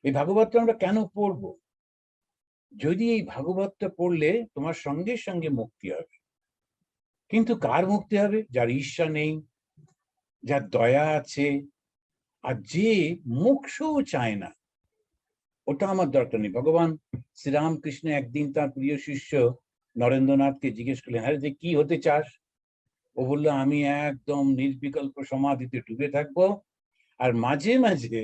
এই ভাগবতটা আমরা কেন পড়বো? যদি এই ভাগবতটা পড়লে তোমার সঙ্গে সঙ্গে মুক্তি হবে। কিন্তু কার মুক্তি হবে? যার ঈর্ষা নেই, যার দয়া আছে, আর যে মোক্ষও চায় না, ওটা আমার দরকার নেই। ভগবান শ্রীরামকৃষ্ণ একদিন তার প্রিয় শিষ্য নরেন্দ্রনাথকে জিজ্ঞেস করলেন, আরে যে কি হতে চাস? ও বললো, আমি একদম নির্বিকল্প সমাধিতে ডুবে থাকবো, আর মাঝে মাঝে,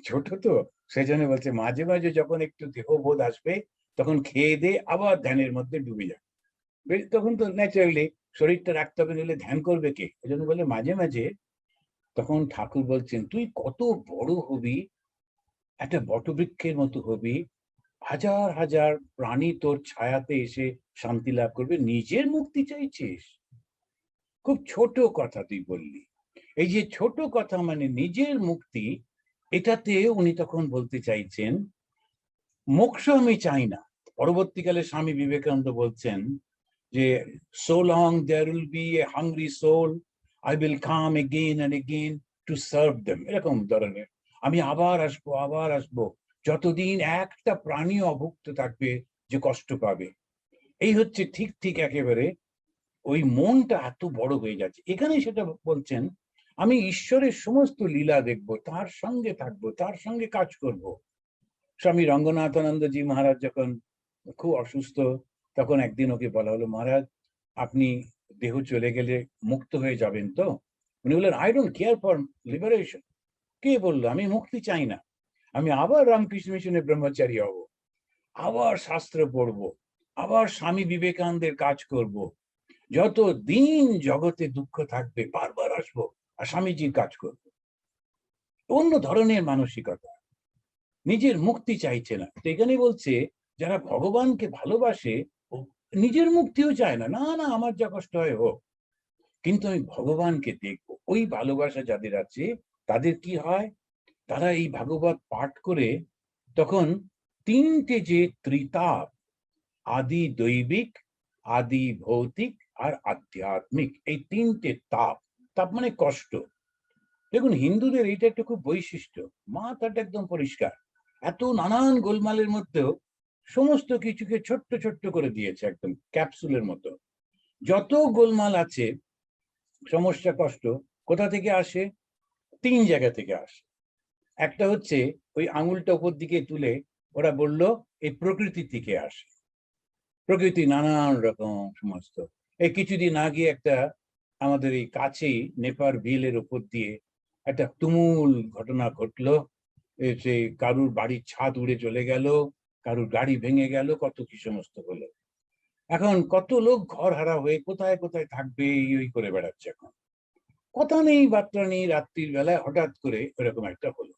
ছোট তো সেই জন্য বলছে, মাঝে মাঝে যখন একটু দেহবোধ আসবে তখন খেয়ে দিয়ে আবার ধ্যানের মধ্যে ডুবে যাবে। তখন তো ন্যাচারালি শরীরটা রাখতে হবে, নিলে ধ্যান করবে কে? এই জন্য বলে মাঝে মাঝে। তখন ঠাকুর বলছেন, তুই কত বড় হবি, একটা বটবৃক্ষের মতো হবি, হাজার হাজার প্রাণী তোর ছায়াতে এসে শান্তি লাভ করবে, নিজের মুক্তি চাইছিস? খুব ছোট কথা তুই বললি। এই যে ছোট কথা, মানে নিজের মুক্তি, এটাতে উনি তখন বলতে চাইছেন মোক্ষ আমি চাই না। পরবর্তীকালে স্বামী বিবেকানন্দ বলছেন যে, so long there will be a hungry soul, I will come again and again to serve them, এরকম ধরনের। আমি আবার আসবো, আবার আসবো, যতদিন একটা প্রাণী অভুক্ত থাকবে যে কষ্ট পাবে। এই হচ্ছে ঠিক ঠিক একেবারে ওই মনটা এত বড় হয়ে যাচ্ছে। এখানে সেটা বলছেন, আমি ঈশ্বরের সমস্ত লীলা দেখবো, তার সঙ্গে থাকবো, তার সঙ্গে কাজ করব। স্বামী রঙ্গনাথানন্দজি মহারাজ যখন খুব অসুস্থ, তখন একদিন ওকে বলা হলো, মহারাজ আপনি দেহ চলে গেলে মুক্ত হয়ে যাবেন তো? উনি বললেন, I don't care for liberation. কে বললো? আমি মুক্তি চাই না, আমি আবার রামকৃষ্ণ মিশনে ব্রহ্মচারী হব, আবার শাস্ত্র পড়বো, আবার স্বামী বিবেকানন্দের কাজ করব, যত দিন জগতে দুঃখ থাকবে বারবার আসবো আর স্বামীজির কাজ করব। অন্য ধরনের মানসিকতা, নিজের মুক্তি চাইছে না। তো এখানে বলছে, যারা ভগবানকে ভালোবাসে নিজের মুক্তিও চায় না, না না আমার যা কষ্ট হয় হোক, কিন্তু আমি ভগবানকে দেখবো। ওই ভালোবাসা যাদের আছে তাদের কি হয়, তারা এই ভাগবত পাঠ করে তখন তিনটে যে ত্রিতাপ, আদি দৈবিক, আদি ভৌতিক, আর আধ্যাত্মিক, এই তিনটে তাপ, তাপ মানে কষ্ট। দেখুন হিন্দুদের এইটা একটা খুব বৈশিষ্ট্য, মাথাটা একদম পরিষ্কার, এত নানান গোলমালের মধ্যেও সমস্ত কিছুকে ছোট্ট ছোট্ট করে দিয়েছে, একদম ক্যাপসুলের মতো। যত গোলমাল আছে, সমস্যা, কষ্ট, কোথা থেকে আসে? তিন জায়গা থেকে আসে। একটা হচ্ছে ওই আঙুলটা উপর দিকে তুলে ওরা বলল এই প্রকৃতি থেকে আসে, প্রকৃতি নানান রকম সমস্ত। এই কিছুদিন আগে একটা আমাদের এই কাছেই নেপার বিলের উপর দিয়ে একটা তুমুল ঘটনা ঘটলো, সে কারুর বাড়ির ছাদ উড়ে চলে গেল, কারুর গাড়ি ভেঙে গেল, কত কি সমস্ত হলো। এখন কত লোক ঘর হারা হয়ে কোথায় কোথায় থাকবে এই করে বেড়াচ্ছে। এখন কথা নেই বার্তা নেই, রাত্রির বেলায় হঠাৎ করে এরকম একটা হলো।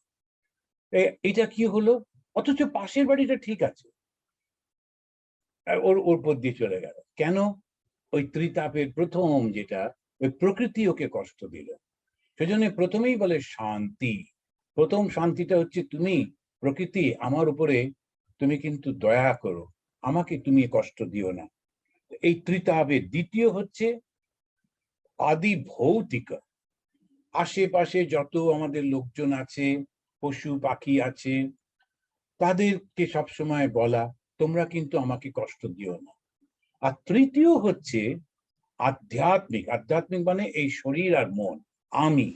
এটা কি হলো? অথচ পাশের বাড়িটা ঠিক আছে, ওর উপর দিয়ে চলে গেল কেন? ওই ত্রিতাপের প্রথম যেটা, ওই প্রকৃতি ওকে কষ্ট দিল। সেজন্য প্রথমেই বলে শান্তি। প্রথম শান্তিটা হচ্ছে, তুমি প্রকৃতি আমার উপরে তুমি কিন্তু দয়া করো, আমাকে তুমি কষ্ট দিও না। এই ত্রিতাপের দ্বিতীয় হচ্ছে আদি ভৌতিক, আশেপাশে যত আমাদের লোকজন আছে, পশু পাখি আছে, তাদেরকে সবসময় বলা, তোমরা কিন্তু আমাকে কষ্ট দিও না। আর তৃতীয় হচ্ছে আধ্যাত্মিক। আধ্যাত্মিক মানে এই শরীর আর মন, আমি।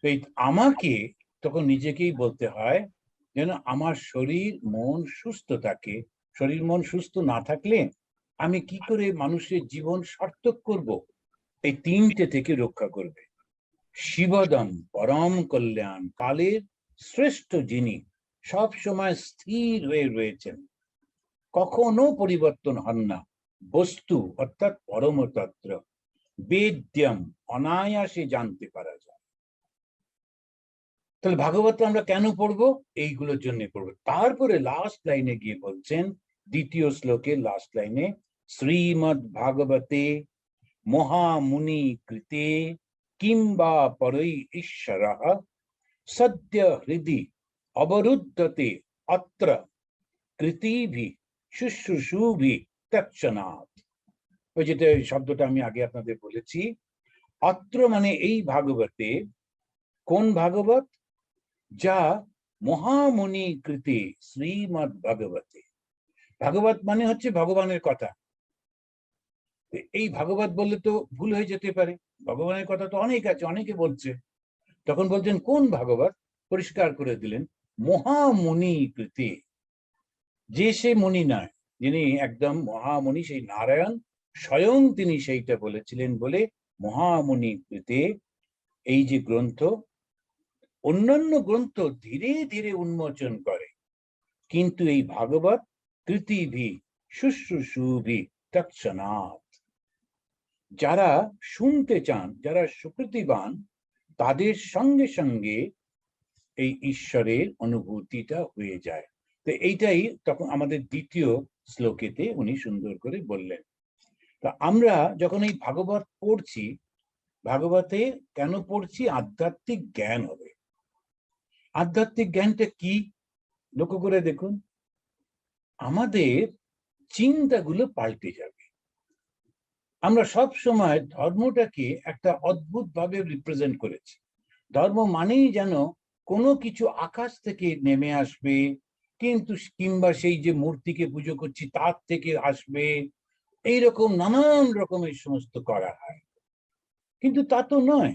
এই আমাকে তখন নিজেকেই বলতে হয় যেন আমার শরীর মন সুস্থ থাকে। শরীর মন সুস্থ না থাকলে আমি কি করে মানুষের জীবন সার্থক করব? এই তিনটে থেকে রক্ষা করবে। শিবদম পরম কল্যাণ, কালের শ্রেষ্ঠ যিনি সব সময় স্থির হয়ে রয়েছেন, কখনো পরিবর্তন হন না, বস্তু অর্থাৎ পরম তত্ত্ব, বেদ্যম, অনায়াসে জানতে পারা যায়। তাহলে ভাগবত আমরা কেন পড়বো? এইগুলোর জন্য পড়বো। তারপরে লাস্ট লাইনে গিয়ে বলছেন, দ্বিতীয় শ্লোকের লাস্ট লাইনে, শ্রীমদ ভাগবতে মহামুনি কৃতে কিংবা পরৈ ঈশ্বরঃ সদ্য হৃদি অবরুদ্ধতে অত্র কৃতিভি শুশ্রূষুভি তৎক্ষণাৎ। ওই যেটা শব্দটা আমি আগে আপনাদের বলেছি, অত্র মানে এই ভাগবতে। কোন ভাগবত? যা মহামুনি কৃতে শ্রীমৎ ভাগবতে। ভাগবত মানে হচ্ছে ভগবানের কথা। এই ভাগবত বললে তো ভুল হয়ে যেতে পারে, ভগবানের কথা তো অনেক আছে, অনেকে বলছে। তখন বলছেন কোন ভাগবত? পরিষ্কার করে দিলেন, মহামুনি কৃতে। যে সে মুনি নয়, যিনি একদম মহামুনি, সেই নারায়ণ স্বয়ং তিনি সেইটা বলেছিলেন বলে মহামুনি কৃতে এই যে গ্রন্থ, অন্যান্য গ্রন্থ ধীরে ধীরে উন্মোচন করে, কিন্তু এই ভাগবত কৃতিভি শুশ্রূষুভি তৎক্ষণাৎ। যারা শুনতে চান, যারা সুকৃতিবান, তাদের সঙ্গে সঙ্গে এই ঈশ্বরের অনুভূতিটা হয়ে যায়। তো এইটাই তখন আমাদের দ্বিতীয় শ্লোকেতে উনি সুন্দর করে বললেন। তা আমরা যখন এই ভাগবত পড়ছি, ভাগবতে কেন পড়ছি? আধ্যাত্মিক জ্ঞান হবে। আধ্যাত্মিক জ্ঞানটা কি? লক্ষ্য করে দেখুন, আমাদের চিন্তাগুলো পাল্টে যাবে। আমরা সব সময় ধর্মটাকে একটা অদ্ভুত ভাবে রিপ্রেজেন্ট করেছি। ধর্ম মানেই যেন কোনো কিছু আকাশ থেকে নেমে আসবে, কিন্তু কিংবা সেই যে মূর্তিকে পুজো করছি তার থেকে আসবে, এইরকম নানান রকমের সমস্ত করা হয়। কিন্তু তা তো নয়।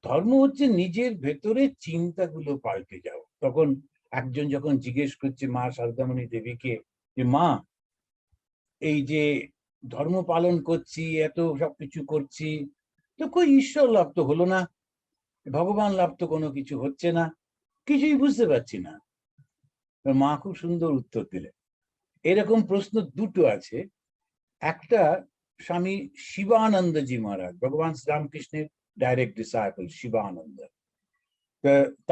ধর্ম হচ্ছে নিজের ভেতরে চিন্তাগুলো পাল্টে যাও। তখন একজন যখন জিজ্ঞেস করছে মা শারদামণি দেবীকে যে মা, এই যে ধর্ম পালন করছি, এত সবকিছু করছি, তো কই ঈশ্বর লাভ তো হলো না, ভগবান লাভ তো কোনো কিছু হচ্ছে না, কিছুই বুঝতে পারছি না। মা খুব সুন্দর উত্তর দিলেন। এরকম প্রশ্ন দুটো আছে। একটা স্বামী শিবানন্দজি মহারাজ, ভগবান শ্রীরামকৃষ্ণের ডাইরেক্ট ডিসাইপল শিবানন্দ,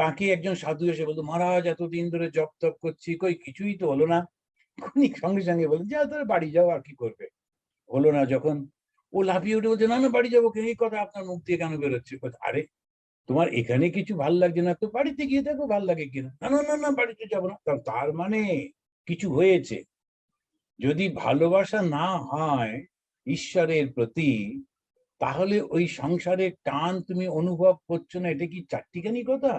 তাকে একজন সাধু এসে বলতো, মহারাজ এতদিন ধরে জপ তপ করছি, কই কিছুই তো হলো না। উনি সঙ্গে সঙ্গে বলেন, যা তোর বাড়ি যাও, আর কি করবে, হলো না। যখন ও লাফিয়ে উঠে বলছে, না না বাড়ি যাবো, এই কথা আপনার মুখ দিয়ে কেন বেরোচ্ছে? আরে তোমার এখানে কিছু ভাল লাগছে না তো বাড়িতে গিয়ে দেখো ভাল লাগে কিনা। না না না না বাড়িতে যাবো না। তার মানে কিছু হয়েছে। যদি ভালোবাসা না হয় ঈশ্বরের প্রতি, তাহলে ওই সংসারের টান তুমি অনুভব করছো না, এটা কি চারটিখানি কথা?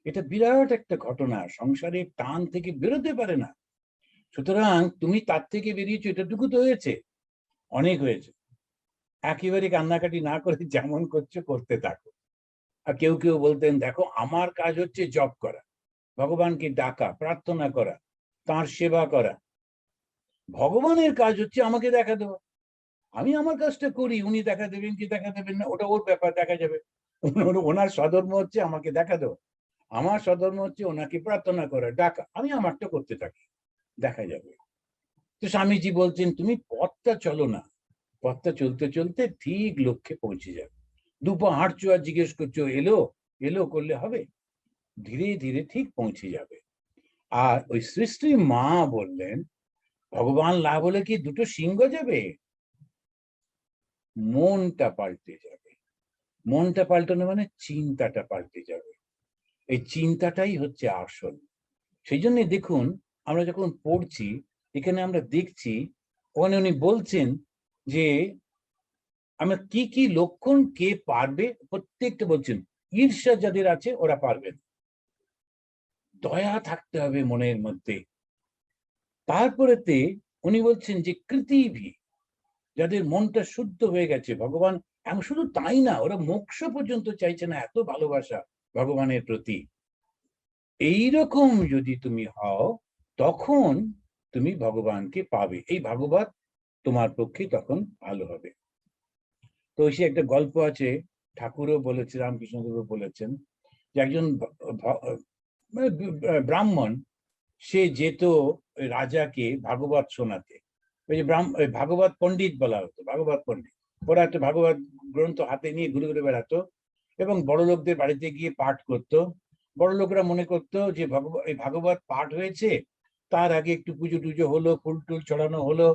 এটা বিরাট একটা ঘটনা, সংসারের টান থেকে বেরোতে পারে না। সুতরাং তুমি তার থেকে বেরিয়েছো, এটাটুকু তো হয়েছে, অনেক হয়েছে। একেবারে কান্নাকাটি না করে যেমন করছো করতে থাকো। আর কেউ কেউ বলতেন, দেখো আমার কাজ হচ্ছে জপ করা, ভগবানকে ডাকা, প্রার্থনা করা, তার সেবা করা। ভগবানের কাজ হচ্ছে আমাকে দেখা দেওয়া। আমি আমার কাজটা করি, উনি দেখা দেবেন কি দেখা দেবেন না ওটা ওর ব্যাপার, দেখা যাবে। ওনার স্বধর্ম হচ্ছে আমাকে দেখা দেওয়া, আমার স্বধর্ম হচ্ছে ওনাকে প্রার্থনা করা, ডাকা, আমি আমারটা করতে থাকি, দেখা যাবে। তো স্বামীজি বলছেন, তুমি পথটা চলো না, পথটা চলতে চলতে ঠিক লক্ষ্যে পৌঁছে যাবে। দুপা হাঁটছো আর জিজ্ঞেস করছো এলো এলো করলে হবে? ধীরে ধীরে ঠিক পৌঁছে যাবে। আর ওই সৃষ্টির মা বললেন, ভগবান লাভ হলে কি দুটো সিংহ যাবে? মনটা পাল্টে যাবে। মনটা পাল্টানো মানে চিন্তাটা পাল্টে যাবে। এই চিন্তাটাই হচ্ছে আসল। সেই জন্য দেখুন, আমরা যখন পড়ছি, এখানে আমরা দেখছি, ওখানে উনি বলছেন যে আমরা কি কি লক্ষণ কে পারবে, প্রত্যেকটা বলছেন। ঈর্ষা যাদের আছে ওরা পারবেন, দয়া থাকতে হবে মনের মধ্যে। তারপরেতে উনি বলছেন যে কৃতিভি, যাদের মনটা শুদ্ধ হয়ে গেছে, ভগবান, এমন শুধু তাই না, ওরা মোক্ষ পর্যন্ত চাইছে না, এত ভালোবাসা ভগবানের প্রতি। এইরকম যদি তুমি হও, তখন তুমি ভগবানকে পাবে। এই ভাগবত তোমার পক্ষে তখন ভালো হবে। তো সে একটা গল্প আছে, ঠাকুরও বলেছে, রামকৃষ্ণদেবও বলেছেন, যে একজন ব্রাহ্মণ, সে যেত রাজাকে ভাগবত শোনাতে। ওই যে ভাগবত পণ্ডিত বলা হতো, ভাগবত পণ্ডিত। ওরা একটা ভাগবত গ্রন্থ হাতে নিয়ে ঘুরে ঘুরে বেড়াতো এবং বড় লোকদের বাড়িতে গিয়ে পাঠ করতো। বড় লোকরা মনে করতো যে এই ভাগবত পাঠ হয়েছে, তার আগে একটু পুজো টুজো হলো, ফুল টুল চড়ানো হলো,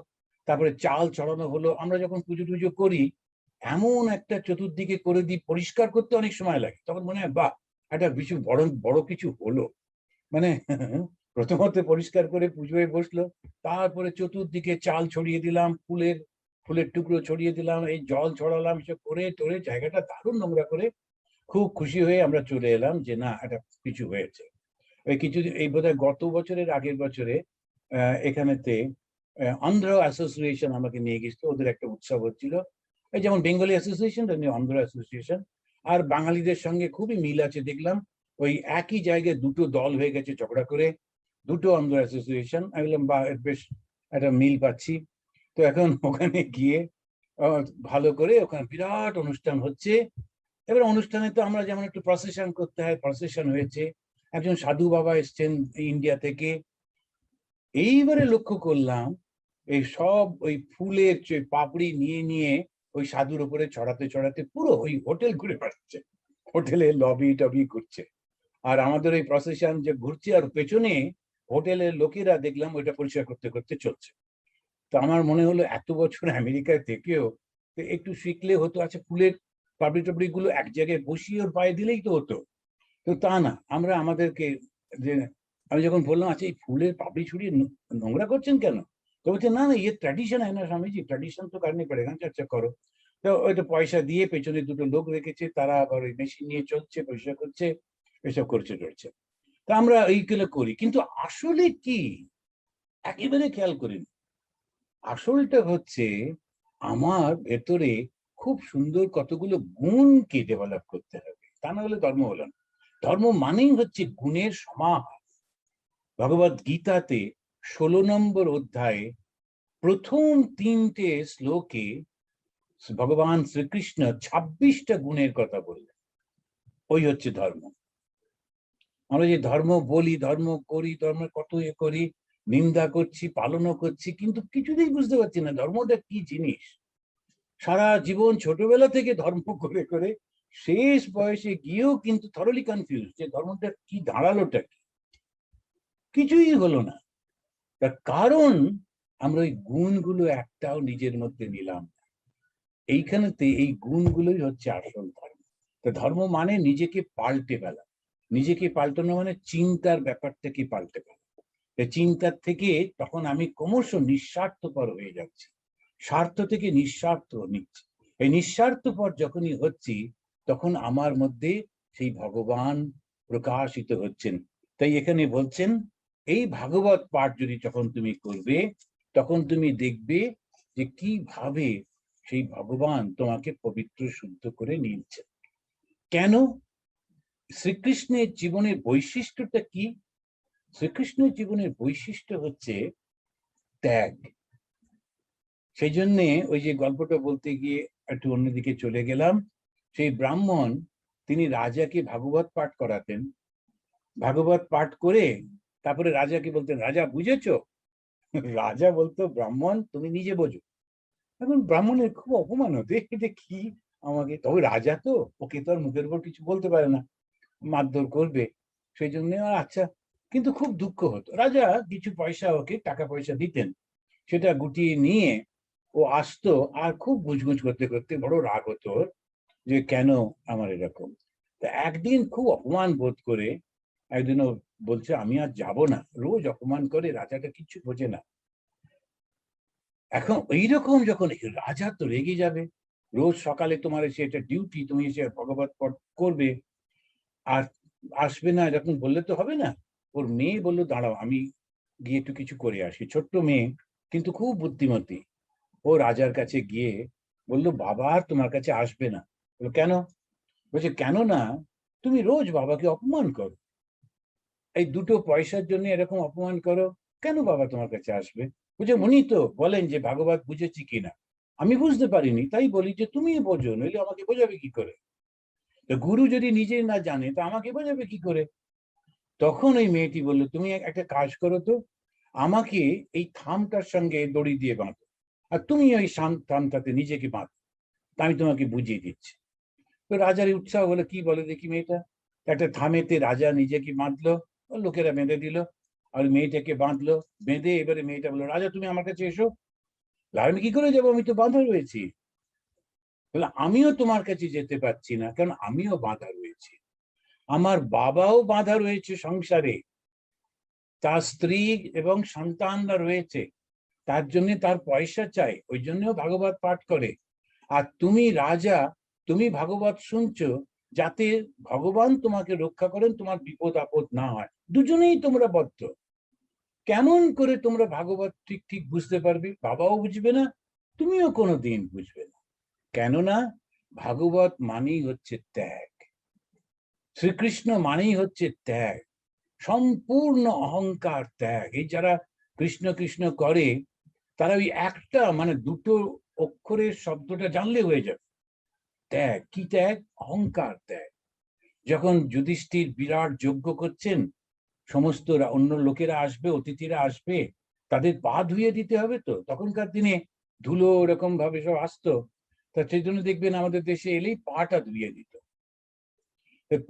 তারপরে চাল চড়ানো হলো। আমরা যখন পুজো টুজো করি, এমন একটা চতুর্দিকে করে দিই, পরিষ্কার করতে অনেক সময় লাগে। তখন মনে হয় বাহ, একটা কিছু বড় বড় কিছু হলো। মানে প্রথমত পরিষ্কার করে পুজোয় বসলো, তারপরে চতুর্দিকে চাল ছড়িয়ে দিলাম, ফুলের টুকরো ছড়িয়ে দিলাম, এই জল ছড়ালাম, সব করে টোরে জায়গাটা দারুণ নোংরা করে খুব খুশি হয়ে আমরা চলে এলাম যে না, একটা কিছু হয়েছে। ওই কিছু এই বোধহয় গত বছরের আগের বছরে এখানেতে অন্ধ্র অ্যাসোসিয়েশন আমাকে নিয়ে গেছিল, ওদের একটা উৎসব হচ্ছিল। এই যেমন বেঙ্গলি অ্যাসোসিয়েশন, তেমনি অন্ধ্র অ্যাসোসিয়েশন। আর বাঙালিদের সঙ্গে খুবই মিল আছে দেখলাম। ওই একই জায়গায় দুটো দল হয়ে গেছে ঝগড়া করে, দুটো অন্ধ্র অ্যাসোসিয়েশন। আমি বললাম বা বেশ একটা মিল পাচ্ছি। তো এখন ওখানে গিয়ে ভালো করে ওখানে বিরাট অনুষ্ঠান হচ্ছে। এবার অনুষ্ঠানে তো আমরা যেমন একটু প্রসেশন করতে হয়, প্রসেশন হয়েছে। একজন সাধু বাবা এসছেন ইন্ডিয়া থেকে। এইবারে লক্ষ্য করলাম এই সব ওই ফুলের পাপড়ি নিয়ে নিয়ে ওই সাধুর উপরে ছড়াতে ছড়াতে পুরো ওই হোটেল ঘুরে বেড়াচ্ছে, হোটেলে লবি টবি ঘুরছে। আর আমাদের ওই প্রসেশন যে ঘুরছে, আর পেছনে হোটেলের লোকেরা দেখলাম ওইটা পরিষ্কার করতে করতে চলছে। তো আমার মনে হলো এত বছর আমেরিকায় থেকেও একটু শিখলে হতো। আচ্ছা, ফুলের পাপড়ি টাপড়ি গুলো এক জায়গায় বসিয়ে ওর পায়ে দিলেই তো হতো। তো তা না, আমরা আমাদেরকে যে আমি যখন বললাম আচ্ছা এই ফুলের পাপড়ি ছুড়িয়ে নোংরা করছেন কেন, তো বলছে না না ইয়ে ট্র্যাডিশন হয় না স্বামীজি, ট্র্যাডিশন তো কারণে পড়েগা, আচ্ছা করো। তো ওইটা পয়সা দিয়ে পেছনে দুটো লোক রেখেছে, তারা আবার ওই মেশিন নিয়ে চলছে, পয়সা করছে, এসব করছে টরছে। তা আমরা এইগুলো করি, কিন্তু আসলে কি একেবারে খেয়াল করিনি। আসলটা হচ্ছে আমার ভেতরে খুব সুন্দর কতগুলো গুণকে ডেভেলপ করতে হবে, তা না হলে ধর্ম হলো না। ধর্ম মানেই হচ্ছে গুণের সমাহার। ভগবদ গীতাতে 16 নম্বর অধ্যায়ে প্রথম 3টে শ্লোকে ভগবান শ্রীকৃষ্ণ 26টা গুণের কথা বললেন। ওই হচ্ছে ধর্ম। আমরা যে ধর্ম বলি, ধর্ম করি, ধর্ম কত করি, নিন্দা করছি, পালনও করছি, কিন্তু কিছুতেই বুঝতে পারছি না ধর্মটা কি জিনিস। সারা জীবন ছোটবেলা থেকে ধর্ম করে করে শেষ বয়সে গিয়েও কিন্তু থরলি কনফিউজ যে ধর্মটা কি, দাঁড়ালোটা কি, কিছুই হলো না। তার কারণ আমরা ওই গুণগুলো একটাও নিজের মধ্যে নিলাম। এইখানেতে এই গুণগুলোই হচ্ছে আসল ধর্ম। তো ধর্ম মানে নিজেকে পাল্টে ফেলা। নিজেকে পাল্টানো মানে চিন্তার ব্যাপারটাকে পাল্টে ফেলা। চিন্তার থেকে তখন আমি ক্রমশ নিঃস্বার্থপর হয়ে যাচ্ছি, স্বার্থ থেকে নিঃস্বার্থ নিচ্ছি। এই নিঃস্বার্থপর যখনই হচ্ছি তখন আমার মধ্যে সেই ভগবান প্রকাশিত হচ্ছেন। তাই এখানে বলছেন এই ভাগবত পাঠ যদি যখন তুমি করবে তখন তুমি দেখবে যে কিভাবে সেই ভগবান তোমাকে পবিত্র শুদ্ধ করে নিয়েছেন। কেন? শ্রীকৃষ্ণের জীবনের বৈশিষ্ট্যটা কি? শ্রীকৃষ্ণের জীবনের বৈশিষ্ট্য হচ্ছে ত্যাগ। সেই জন্যে ওই যে গল্পটা বলতে গিয়ে একটু অন্যদিকে চলে গেলাম। সেই ব্রাহ্মণ তিনি রাজাকে ভাগবত পাঠ করাতেন। ভাগবত পাঠ করে তারপরে রাজাকে বলতেন, রাজা বুঝেছো? রাজা বলতো, ব্রাহ্মণ তুমি নিজে বোঝো। এখন ব্রাহ্মণের খুব অপমান হতো, এটা কি আমাকে, তবে রাজা তো ওকে তো আর মুখের উপর কিছু বলতে পারে না, মারধর করবে। সেই জন্য আচ্ছা, কিন্তু খুব দুঃখ হতো। রাজা কিছু পয়সা ওকে টাকা পয়সা দিতেন, সেটা গুটিয়ে নিয়ে ও আসতো, আর খুব গুজগুজ করতে করতে বড় রাগ হতো যে কেন আমার এরকম। তা একদিন খুব অপমান বোধ করে একদিন ও বলছে আমি আর যাব না, রোজ অপমান করে, রাজাটা কিছু বোঝে না। এখন এইরকম যখন রাজা তো রেগে যাবে, রোজ সকালে তোমার এসে এটা ডিউটি, তুমি এসে ভগবত পাঠ করবে আর আসবে না, যখন বললে তো হবে না। ওর মেয়ে বললো দাঁড়াও আমি গিয়ে একটু কিছু করে আসি। ছোট্ট মেয়ে কিন্তু খুব বুদ্ধিমতী। ও রাজার কাছে গিয়ে বললো বাবা আর তোমার কাছে আসবে না। বললো কেন? বলছে কেন না, তুমি রোজ বাবাকে অপমান করো, এই দুটো পয়সার জন্য এরকম অপমান করো, কেন বাবা তোমার কাছে আসবে? বুঝে উনি তো বলেন যে ভাগবত বুঝেছি কিনা, আমি বুঝতে পারিনি, তাই বলি যে তুমি বোঝো, নইলে আমাকে বোঝাবে কি করে? তো গুরু যদি নিজেই না জানে তো আমাকে বোঝাবে কি করে? তখন ওই মেয়েটি বললো তুমি একটা কাজ করো তো, আমাকে এই থামটার সঙ্গে দড়ি দিয়ে বাঁধো, আর তুমি ওই থামটাতে নিজেকে বাঁধো, আমি তোমাকে বুঝিয়ে দিচ্ছি। তো রাজার উৎসাহ হলো, কি বলে দেখি মেয়েটা। একটা থামেতে রাজা নিজেকে বাঁধলো, লোকেরা বেঁধে দিল, আর মেয়েটাকে বাঁধলো, বেঁধে এবারে মেয়েটা বললো রাজা তুমি আমার কাছে এসো। আমি কি করে যাবো, আমি তো বাঁধা রয়েছি। বলে আমিও তোমার কাছে যেতে পারছি না, কারণ আমিও বাঁধা রয়েছি, আমার বাবাও বাঁধা রয়েছে সংসারে, তার স্ত্রী এবং সন্তানরা রয়েছে, তার জন্য তার পয়সা চাই, ওই জন্যও ভাগবত পাঠ করে। আর তুমি রাজা, তুমি ভাগবত শুনছো, যাতে ভগবান তোমাকে রক্ষা করেন, তোমার বিপদ আপদ না হয়। দুজনেই তোমরা বদ্ধ। কেমন করে তোমরা ভাগবত ঠিক ঠিক বুঝতে পারবে? বাবাও বুঝবে না, তুমিও কোনোদিন বুঝবে না। কেননা ভাগবত মানেই হচ্ছে ত্যাগ, শ্রীকৃষ্ণ মানেই হচ্ছে ত্যাগ, সম্পূর্ণ অহংকার ত্যাগ। এই যারা কৃষ্ণ কৃষ্ণ করে তারা ওই একটা মানে দুটো অক্ষরের শব্দটা জানলে হয়ে যাবে। ত্যাগ কি? ত্যাগ অহংকার ত্যাগ। যখন যুধিষ্ঠির বিরাট যজ্ঞ করছেন, সমস্ত অন্য লোকেরা আসবে, অতিথিরা আসবে, তাদের পা ধুয়ে দিতে হবে। তো তখনকার দিনে ধুলো এরকম ভাবে সব আসতো, তা সেই জন্য দেখবেন আমাদের দেশে এলেই পাটা ধুয়ে দিত।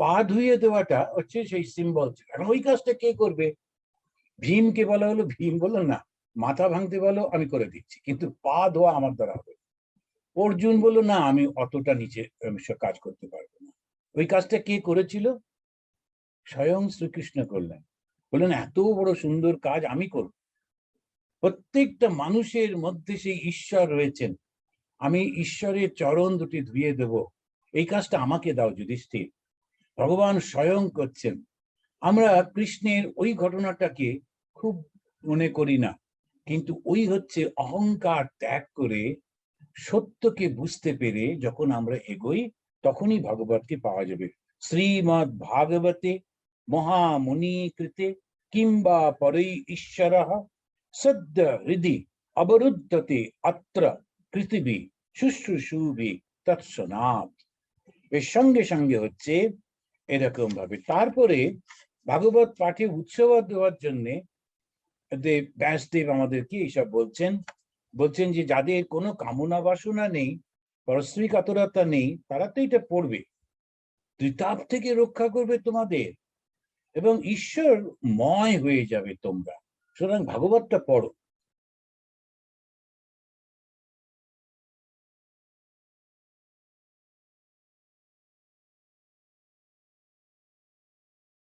পা ধুয়ে দেওয়াটা হচ্ছে সেই সিম্বল। এখন ওই কাজটা কে করবে? ভীমকে বলা হলো, ভীম বললো না, মাথা ভাঙতে বলো আমি করে দিচ্ছি, কিন্তু পা ধোয়া আমার দ্বারা হবে। অর্জুন বললো না, আমি অতটা নিচে কাজ করতে পারবো না। ওই কাজটা কে করেছিল? স্বয়ং শ্রীকৃষ্ণ করলেন। বললেন এত বড় সুন্দর কাজ আমি করব। প্রত্যেকটা মানুষের মধ্যে সেই ঈশ্বর রয়েছেন, আমি ঈশ্বরের চরণ দুটি ধুয়ে দেব, এই কাজটা আমাকে দাও যুধিষ্ঠির। ভগবান স্বয়ং করছেন। আমরা কৃষ্ণের ওই ঘটনাটাকে খুব মনে করি না, কিন্তু ওই হচ্ছে অহংকার ত্যাগ করে সত্যকে বুঝতে পেরে যখন আমরা এগোই, তখনই ভগবতকে পাওয়া যাবে। শ্রীমদ ভাগবতে মহামুনি কৃতে কিংবা পরৈ ঈশ্বরঃ সদ্য হৃদি অবরুদ্ধতে অত্র পৃথিবী শুশ্রূষুভি তৎসনাৎ। এর সঙ্গে সঙ্গে হচ্ছে এরকম ভাবে। তারপরে ভাগবত পাঠে উৎসব দেওয়ার জন্যে ব্যাসদেব আমাদেরকে এইসব বলছেন যে যাদের কোনো কামনা বাসনা নেই, পরশ্রী কাতরতা নেই, তারা তো এটা পড়বে, ত্রিতাপ থেকে রক্ষা করবে তোমাদের এবং ঈশ্বর ময় হয়ে যাবে তোমরা। সুতরাং ভাগবতটা পড়ো।